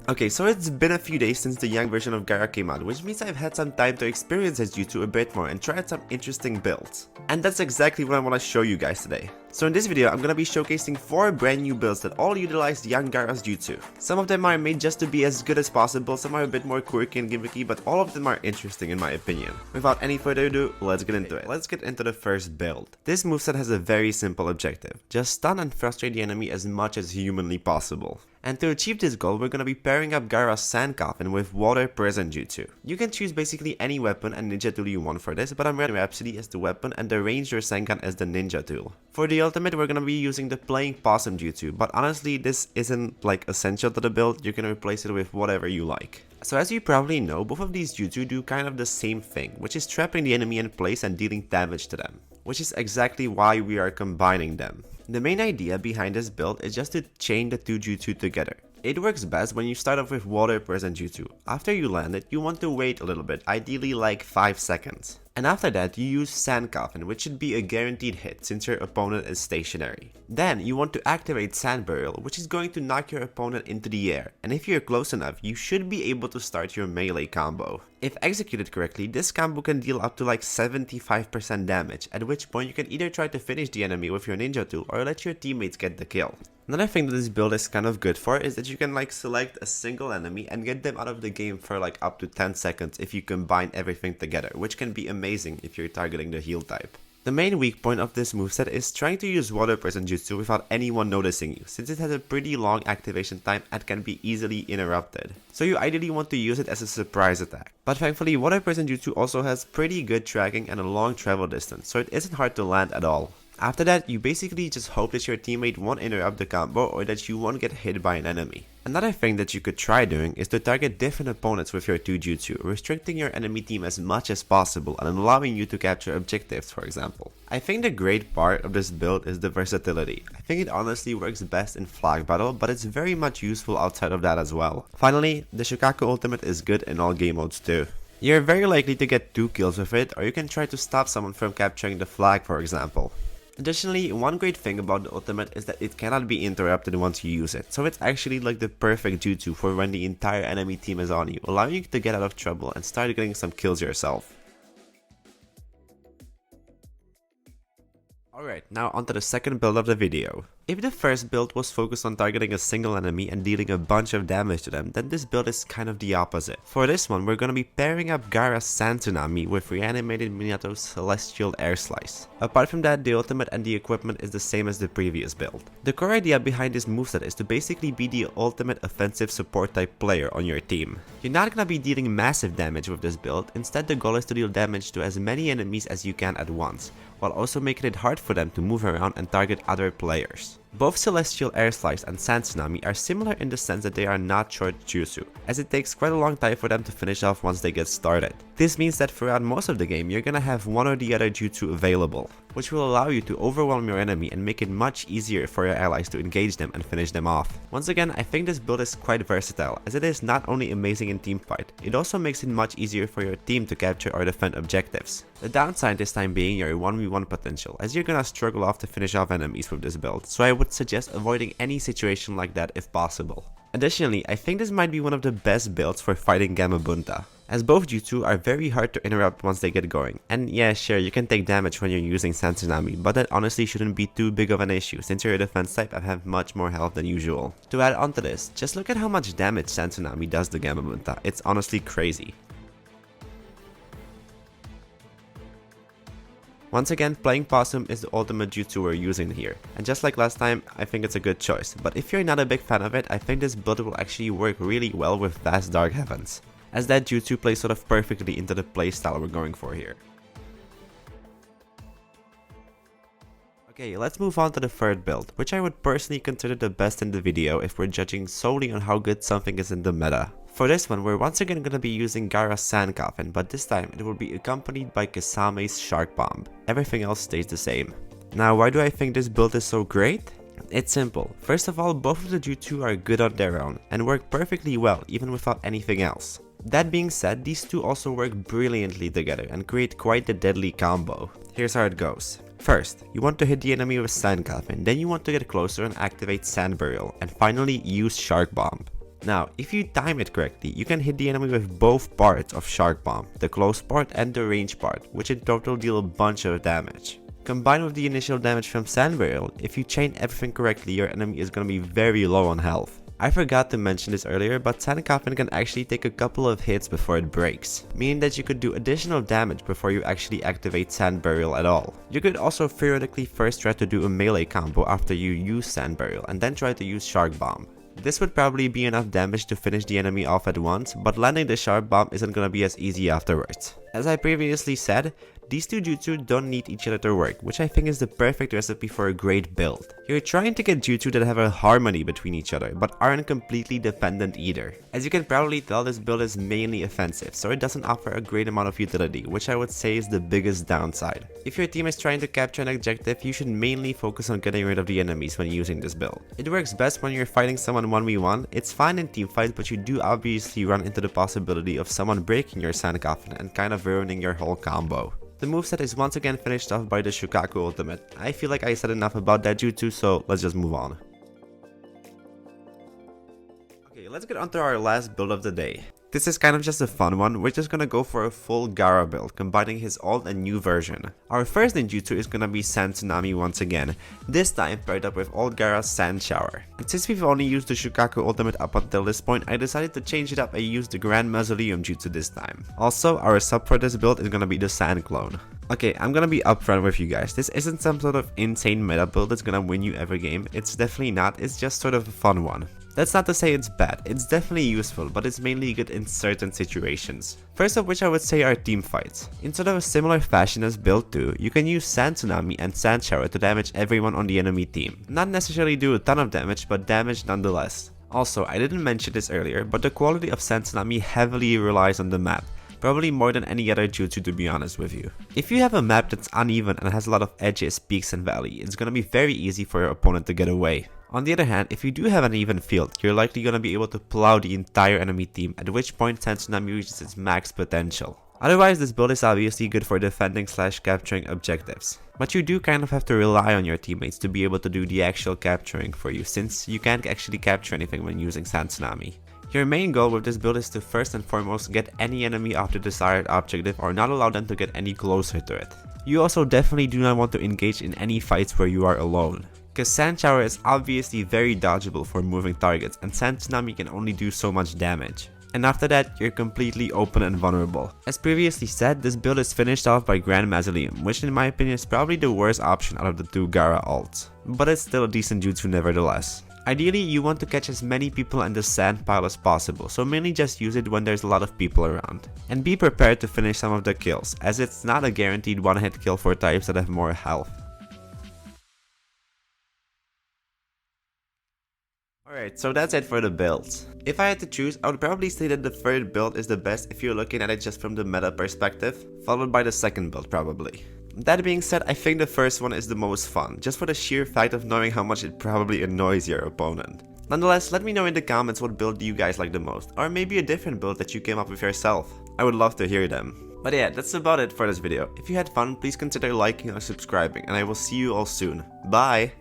Okay, so it's been a few days since the young version of Gaara came out, which means I've had some time to experience his jutsu a bit more and try out some interesting builds. And that's exactly what I want to show you guys today. So in this video, I'm gonna be showcasing 4 brand new builds that all utilize young Gaara's jutsu. Some of them are made just to be as good as possible, some are a bit more quirky and gimmicky, but all of them are interesting in my opinion. Without any further ado, let's get into it. Let's get into the first build. This moveset has a very simple objective: just stun and frustrate the enemy as much as humanly possible. And to achieve this goal, we're gonna be pairing up Gaara's sand coffin with water prison jutsu. You can choose basically any weapon and ninja tool you want for this, but I'm running Rhapsody as the weapon and the Ranger Senkan as the ninja tool. For the ultimate, we're gonna be using the playing possum jutsu, but honestly this isn't like essential to the build. You can replace it with whatever you like. So as you probably know, both of these jutsu do kind of the same thing, which is trapping the enemy in place and dealing damage to them, which is exactly why we are combining them. The main idea behind this build is just to chain the two jutsu together. It works best when you start off with water prison jutsu. After you land it, you want to wait a little bit, ideally like 5 seconds. And after that, you use Sand Coffin, which should be a guaranteed hit since your opponent is stationary. Then you want to activate Sand Burial, which is going to knock your opponent into the air, and if you're close enough, you should be able to start your melee combo. If executed correctly, this combo can deal up to like 75% damage, at which point you can either try to finish the enemy with your ninja tool or let your teammates get the kill. Another thing that this build is kind of good for is that you can like select a single enemy and get them out of the game for like up to 10 seconds if you combine everything together, which can be amazing if you're targeting the heal type. The main weak point of this moveset is trying to use water prison jutsu without anyone noticing you, since it has a pretty long activation time and can be easily interrupted. So you ideally want to use it as a surprise attack. But thankfully, water prison jutsu also has pretty good tracking and a long travel distance, so it isn't hard to land at all. After that, you basically just hope that your teammate won't interrupt the combo or that you won't get hit by an enemy. Another thing that you could try doing is to target different opponents with your 2 jutsu, restricting your enemy team as much as possible and allowing you to capture objectives, for example. I think the great part of this build is the versatility. I think it honestly works best in flag battle, but it's very much useful outside of that as well. Finally, the Shukaku ultimate is good in all game modes too. You're very likely to get 2 kills with it, or you can try to stop someone from capturing the flag, for example. Additionally, one great thing about the ultimate is that it cannot be interrupted once you use it, so it's actually like the perfect jutsu for when the entire enemy team is on you, allowing you to get out of trouble and start getting some kills yourself. Alright, now onto the second build of the video. If the first build was focused on targeting a single enemy and dealing a bunch of damage to them, then this build is kind of the opposite. For this one, we're gonna be pairing up Gaara's Sand Tsunami with reanimated Minato's Celestial Air Slice. Apart from that, the ultimate and the equipment is the same as the previous build. The core idea behind this moveset is to basically be the ultimate offensive support type player on your team. You're not gonna be dealing massive damage with this build, instead the goal is to deal damage to as many enemies as you can at once, while also making it hard for them to move around and target other players. Both Celestial Air Slice and Sand Tsunami are similar in the sense that they are not short jutsu, as it takes quite a long time for them to finish off once they get started. This means that throughout most of the game, you're gonna have one or the other jutsu available, which will allow you to overwhelm your enemy and make it much easier for your allies to engage them and finish them off. Once again, I think this build is quite versatile, as it is not only amazing in teamfight, it also makes it much easier for your team to capture or defend objectives. The downside this time being your 1v1 potential, as you're gonna struggle off to finish off enemies with this build, so I would suggest avoiding any situation like that if possible. Additionally, I think this might be one of the best builds for fighting Gamabunta, as both jutsu are very hard to interrupt once they get going. And yeah, sure, you can take damage when you're using Sand Tsunami, but that honestly shouldn't be too big of an issue since you're a defense type and have much more health than usual. To add on to this, just look at how much damage Sand Tsunami does to Gamabunta, it's honestly crazy. Once again, playing Possum is the ultimate jutsu we're using here, and just like last time, I think it's a good choice, but if you're not a big fan of it, I think this build will actually work really well with Vast Dark Heavens, as that jutsu plays sort of perfectly into the playstyle we're going for here. Okay, let's move on to the third build, which I would personally consider the best in the video if we're judging solely on how good something is in the meta. For this one, we're once again gonna be using Gaara's Sand Coffin, but this time it will be accompanied by Kasame's Shark Bomb. Everything else stays the same. Now, why do I think this build is so great? It's simple. First of all, both of the jutsu are good on their own, and work perfectly well even without anything else. That being said, these two also work brilliantly together and create quite the deadly combo. Here's how it goes. First, you want to hit the enemy with Sand Coffin, then you want to get closer and activate Sand Burial, and finally use Shark Bomb. Now, if you time it correctly, you can hit the enemy with both parts of Shark Bomb, the close part and the range part, which in total deal a bunch of damage. Combined with the initial damage from Sand Barrel, if you chain everything correctly, your enemy is gonna be very low on health. I forgot to mention this earlier, but Sand Coffin can actually take a couple of hits before it breaks, meaning that you could do additional damage before you actually activate Sand Burial at all. You could also theoretically first try to do a melee combo after you use Sand Burial and then try to use Shark Bomb. This would probably be enough damage to finish the enemy off at once, but landing the Shark Bomb isn't gonna be as easy afterwards. As I previously said, these two jutsu don't need each other to work, which I think is the perfect recipe for a great build. You're trying to get jutsu that have a harmony between each other, but aren't completely dependent either. As you can probably tell, this build is mainly offensive, so it doesn't offer a great amount of utility, which I would say is the biggest downside. If your team is trying to capture an objective, you should mainly focus on getting rid of the enemies when using this build. It works best when you're fighting someone 1v1, it's fine in team fights, but you do obviously run into the possibility of someone breaking your Sand Coffin and kind of ruining your whole combo. The moveset is once again finished off by the Shukaku ultimate. I feel like I said enough about that jutsu, so let's just move on. Okay, let's get onto our last build of the day. This is kind of just a fun one. We're just gonna go for a full Gaara build, combining his old and new version. Our first ninjutsu is gonna be Sand Tsunami once again, this time paired up with old Gaara's Sand Shower. And since we've only used the Shukaku ultimate up until this point, I decided to change it up and use the Grand Mausoleum jutsu this time. Also, our sub for this build is gonna be the Sand Clone. Okay, I'm gonna be upfront with you guys. This isn't some sort of insane meta build that's gonna win you every game. It's definitely not, it's just sort of a fun one. That's not to say it's bad, it's definitely useful, but it's mainly good in certain situations. First of which I would say are team fights. In sort of a similar fashion as build 2, you can use Sand Tsunami and Sand Shower to damage everyone on the enemy team. Not necessarily do a ton of damage, but damage nonetheless. Also, I didn't mention this earlier, but the quality of Sand Tsunami heavily relies on the map. Probably more than any other jutsu, to be honest with you. If you have a map that's uneven and has a lot of edges, peaks and valleys, it's gonna be very easy for your opponent to get away. On the other hand, if you do have an even field, you're likely gonna be able to plow the entire enemy team, at which point Sand Tsunami reaches its max potential. Otherwise, this build is obviously good for defending / capturing objectives. But you do kind of have to rely on your teammates to be able to do the actual capturing for you, since you can't actually capture anything when using Sand Tsunami. Your main goal with this build is to first and foremost get any enemy off the desired objective or not allow them to get any closer to it. You also definitely do not want to engage in any fights where you are alone, because Sand Shower is obviously very dodgeable for moving targets and Sand Tsunami can only do so much damage. And after that, you're completely open and vulnerable. As previously said, this build is finished off by Grand Mausoleum, which in my opinion is probably the worst option out of the two Gaara ults, but it's still a decent jutsu nevertheless. Ideally, you want to catch as many people in the sand pile as possible, so mainly just use it when there's a lot of people around. And be prepared to finish some of the kills, as it's not a guaranteed one-hit kill for types that have more health. Alright, so that's it for the builds. If I had to choose, I would probably say that the third build is the best if you're looking at it just from the meta perspective, followed by the second build probably. That being said, I think the first one is the most fun, just for the sheer fact of knowing how much it probably annoys your opponent. Nonetheless, let me know in the comments what build you guys like the most, or maybe a different build that you came up with yourself. I would love to hear them. But yeah, that's about it for this video. If you had fun, please consider liking or subscribing, and I will see you all soon. Bye!